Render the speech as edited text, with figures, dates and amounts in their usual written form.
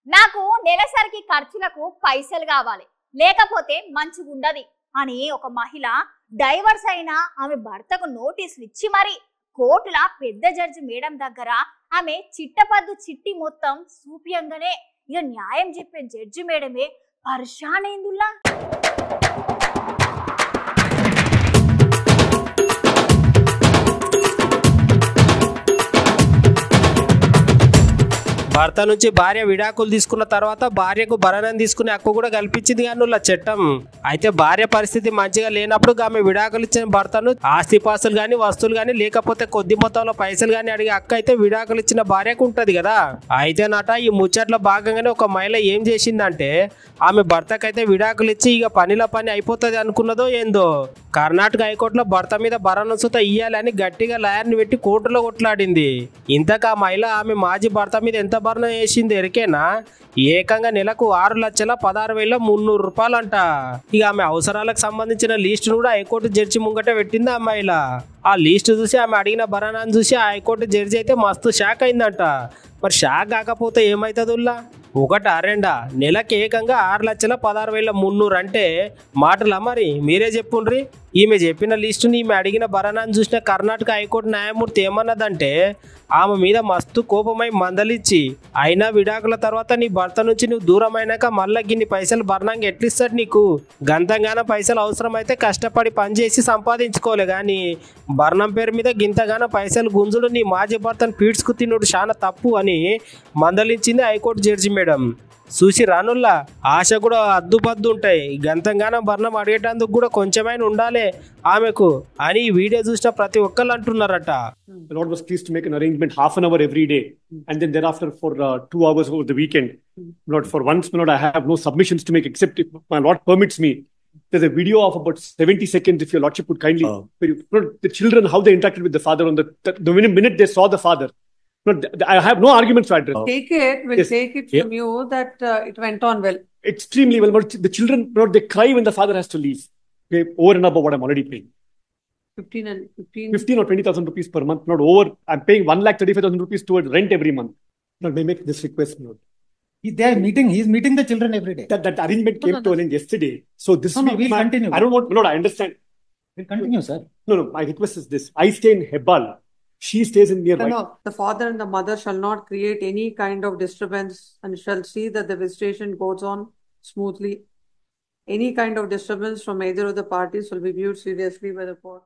నాకు నెలసరికి ఖర్చులకు పైసలు కావాలి, లేకపోతే మంచిగుండది అని ఒక మహిళ డైవర్స్ అయిన ఆమె భర్తకు నోటీసులు ఇచ్చి మరి కోర్టుల పెద్ద జడ్జి మేడం దగ్గర ఆమె చిట్టపద్దు చిట్టి మొత్తం సూప్యంగానే ఇక న్యాయం చెప్పే జడ్జి మేడమే పరిశాన్ అయిందుల్లా. భర్త నుంచి భార్య విడాకులు తీసుకున్న తర్వాత భార్యకు భరణం తీసుకునే హక్కు కూడా కల్పించింది కానీ చట్టం. అయితే భార్య పరిస్థితి మంచిగా లేనప్పుడు ఆమె విడాకులు ఇచ్చిన భర్తను ఆస్తిపాస్తులు కానీ వస్తువులు కానీ లేకపోతే కొద్ది మొత్తంలో పైసలు కానీ అడిగే హక్కు అయితే విడాకులు ఇచ్చిన భార్యకు ఉంటది కదా. అయితే ఈ ముచ్చట్లో భాగంగానే ఒక మహిళ ఏం చేసిందంటే ఆమె భర్తకైతే విడాకులు ఇచ్చి ఇక పనిలో పని అయిపోతుంది అనుకున్నదో ఏందో కర్ణాటక హైకోర్టులో భర్త మీద భరణం సుత ఇయ్యాలని గట్టిగా లాయర్ని పెట్టి కోర్టులో కొట్లాడింది. ఇంతకు ఆ మహిళ ఆమె మాజీ భర్త మీద ఎంత భరణం వేసింది ఎరికేనా? ఏకంగా నెలకు 6,16,300 రూపాయలంట. ఇక ఆమె అవసరాలకు సంబంధించిన లిస్టును కూడా హైకోర్టు జడ్జి ముంగట పెట్టింది ఆ మహిళ. ఆ లిస్టు చూసి ఆమె అడిగిన భరణాన్ని చూసి ఆ హైకోర్టు జడ్జి అయితే మస్తు షాక్ అయిందంట. మరి షాక్ కాకపోతే ఏమవుతుందిలా? ఒకటా రెండా? నెలకి ఏకంగా 6,16,300 అంటే మాటలా? మరి మీరే చెప్పుండ్రి. ఈమె చెప్పిన లిస్టుని ఈమె అడిగిన భరణాన్ని చూసిన కర్ణాటక హైకోర్టు న్యాయమూర్తి ఏమన్నదంటే ఆమె మీద మస్తు కోపమై మందలిచ్చి, అయినా విడాకుల తర్వాత నీ భర్త నుంచి నువ్వు దూరం అయినాక మళ్ళీ గిన్ని పైసలు భరణంగా ఎట్లిస్తాడు నీకు? గంతంగానో పైసలు అవసరమైతే కష్టపడి పనిచేసి సంపాదించుకోలే కానీ భరణం పేరు మీద గింతగానో పైసలు గుంజుడు నీ మాజీ భర్తను పీడ్చుకు తినుడు చాలా తప్పు అని మందలించింది హైకోర్టు జడ్జి మేడం. చూసి రానుల్లా ఆశ కూడా అద్దుపద్దు ఉంటాయి. గంతంగానో భరణం అడిగేటందుకు కూడా కొంచెమైనా ఉండాలి ఆమెకు అని ఈ వీడియో చూసిన ప్రతి ఒక్కళ్ళు అంటున్నారట. The Lord was pleased to make an arrangement half an hour every day, and then thereafter for 2 hours over the weekend. Lord, for once, Lord, I have no submissions to make except if my Lord permits me. There's a video of about 70 seconds, if your Lordship would kindly. Lord, the children, how they interacted with the father on the minute they saw the father. Lord, I have no arguments to address. Take it, we'll take it from you that it went on well. Extremely well. But the children, Lord, they cry when the father has to leave. Okay, over and above what I'm already paying. 15 or 20,000 rupees per month, not over. I'm paying 1,35,000 rupees towards rent every month. Lord, may I make this request, Lord? He's meeting the children every day. That arrangement came to an end yesterday. So this week, we'll continue. I don't want, Lord, I understand. We'll continue, sir. No, my request is this. I stay in Hebbal. She stays in nearby. No, the father and the mother shall not create any kind of disturbance and shall see that the visitation goes on smoothly. Any kind of disturbance from either of the parties will be viewed seriously by the court.